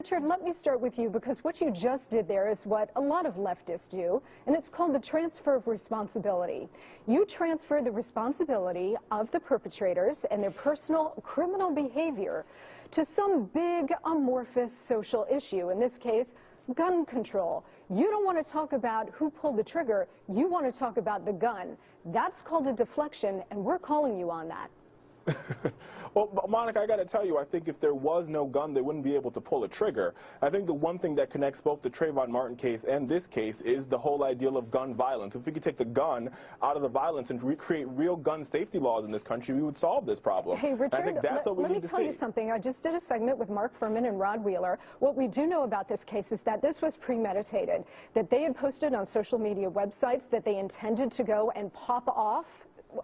Richard, let me start with you, because what you just did there is what a lot of leftists do, and it's called the transfer of responsibility. You transfer the responsibility of the perpetrators and their personal criminal behavior to some big amorphous social issue, in this case, gun control. You don't want to talk about who pulled the trigger, you want to talk about the gun. That's called a deflection, and we're calling you on that. Well, Monica, I got to tell you, I think if there was no gun, they wouldn't be able to pull a trigger. I think the one thing that connects both the Trayvon Martin case and this case is the whole ideal of gun violence. If we could take the gun out of the violence and recreate real gun safety laws in this country, we would solve this problem. Hey, Richard, I think that's what we need to see. Let me tell you something. I just did a segment with Mark Furman and Rod Wheeler. What we do know about this case is that this was premeditated, that they had posted on social media websites that they intended to go and pop off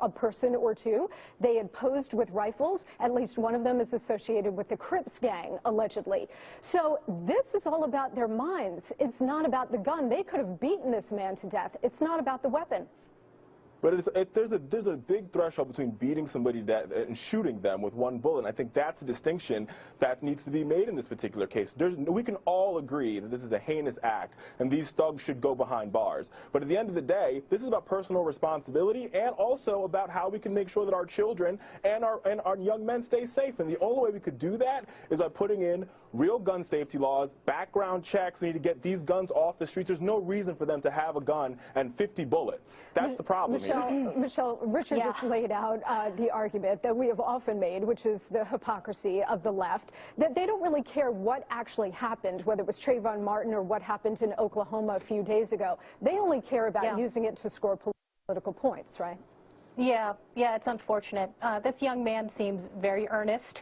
a person or two. They had posed with rifles. At least one of them is associated with the Crips gang, allegedly. So this is all about their minds. It's not about the gun. They could have beaten this man to death. It's not about the weapon. But there's a big threshold between beating somebody and shooting them with one bullet. And I think that's a distinction that needs to be made in this particular case. We can all agree that this is a heinous act and these thugs should go behind bars. But at the end of the day, this is about personal responsibility and also about how we can make sure that our children and our young men stay safe. And the only way we could do that is by putting in real gun safety laws, background checks. We need to get these guns off the streets. There's no reason for them to have a gun and 50 bullets. That's the problem here. Michelle, Richard just laid out the argument that we have often made, which is the hypocrisy of the left, that they don't really care what actually happened, whether it was Trayvon Martin or what happened in Oklahoma a few days ago. They only care about using it to score political points, right? Yeah, it's unfortunate. This young man seems very earnest.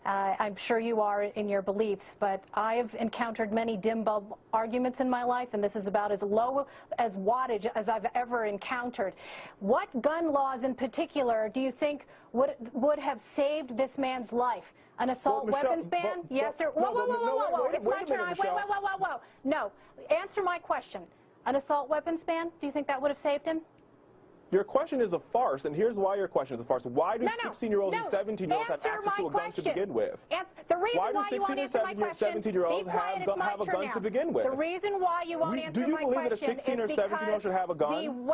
I'm sure you are in your beliefs, but I've encountered many dim bulb arguments in my life, and this is about as low as wattage as I've ever encountered. What gun laws in particular do you think would have saved this man's life? An assault weapons ban? Yes, sir. Whoa. It's my turn. Whoa. No. Answer my question. An assault weapons ban? Do you think that would have saved him? Your question is a farce, and here's why your question is a farce. Why do 16-year-olds and 17-year-olds have access to a gun to begin with? The reason why you won't answer my question, 17-year-olds have a gun to begin with? The reason why you won't answer my question is because do you believe that a 16 or 17-year-old should have a gun?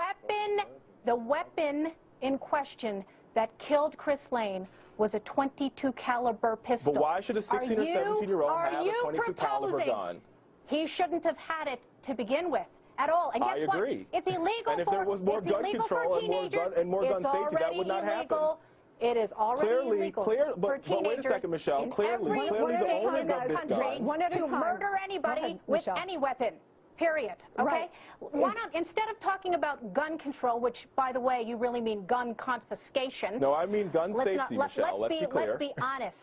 The weapon in question that killed Chris Lane was a .22 caliber pistol. But why should a 16 or 17-year-old have a .22 caliber gun? He shouldn't have had it to begin with. At all. And guess I agree. What? It's illegal and if there was more gun control and more gun safety, that would not happen. It is already illegal but wait a second, Michelle. Clearly the owners of this gun to murder anybody with any weapon. Period. Okay? Right. Why not, instead of talking about gun control, which, by the way, you really mean gun confiscation. No, I mean gun safety, Michelle. Let's be clear. Let's be honest.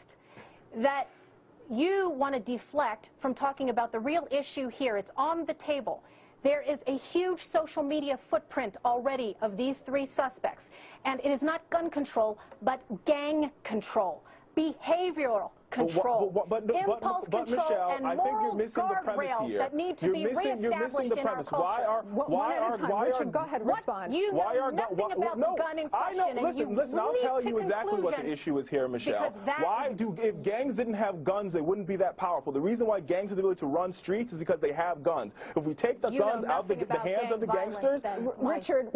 That you want to deflect from talking about the real issue here. It's on the table. There is a huge social media footprint already of these three suspects. And it is not gun control, but gang control, behavioral control, impulse control, Michelle, and I think you're moral missing the premise guardrails here. that need to be reestablished in our culture. Richard, go ahead, respond. You know nothing about the gun in question. Listen, I'll tell you exactly what the issue is here, Michelle. If gangs didn't have guns, they wouldn't be that powerful. The reason why gangs have the ability to run streets is because they have guns. If we take the guns out of the hands of the gangsters, Richard,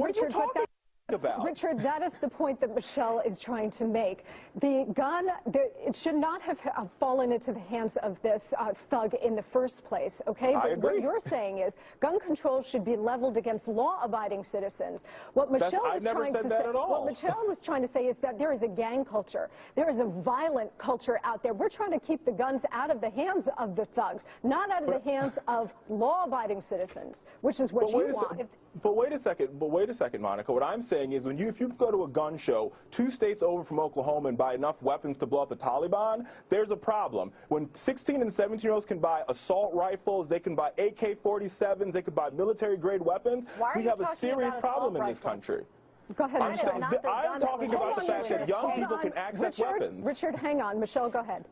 Richard, that is the point that Michelle is trying to make. The gun, it should not have fallen into the hands of this thug in the first place, okay? I But agree. what you're saying is gun control should be leveled against law-abiding citizens. What Michelle was trying to say is that there is a gang culture. There is a violent culture out there. We're trying to keep the guns out of the hands of the thugs, not out of the hands of law-abiding citizens, which is what you want. But wait a second, Monica. What I'm saying is if you go to a gun show 2 states over from Oklahoma and buy enough weapons to blow up the Taliban, there's a problem. When 16 and 17-year-olds can buy assault rifles, they can buy AK-47s, they can buy military-grade weapons, we have a serious problem in this country. Go ahead, I'm talking about the fact that young people can access weapons. Richard, hang on. Michelle, go ahead.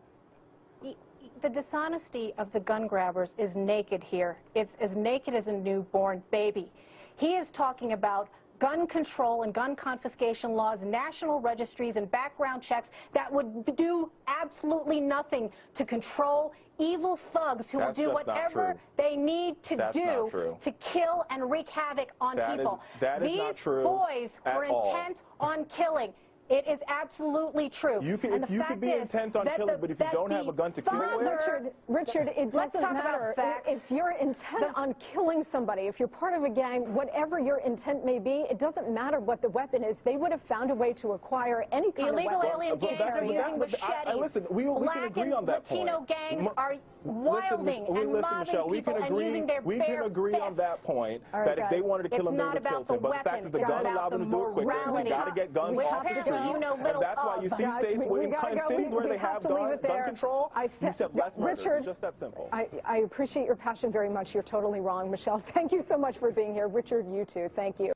The dishonesty of the gun grabbers is naked here. It's as naked as a newborn baby. He is talking about gun control and gun confiscation laws, national registries, and background checks that would do absolutely nothing to control evil thugs who will do whatever they need to do to kill and wreak havoc on people. These not true boys were intent on killing. It is absolutely true. You can be intent on killing, but if you don't have a gun to kill with, Richard, it doesn't matter. If you're intent on killing somebody, if you're part of a gang, whatever your intent may be, it doesn't matter what the weapon is. They would have found a way to acquire any kind of weapon. Illegal alien gangs are using machetes. Listen, we can agree on that point. Latino gangs are wilding and mobbing people and using their bare fists. We can agree on that point, that if they wanted to kill him, they would kill him. But the fact that the gun allowed them to do it quicker, we got to get guns off the street. And that's why you see states where they have gun control, you have less murders. It's just that simple. I appreciate your passion very much. You're totally wrong. Michelle, thank you so much for being here. Richard, you too. Thank you.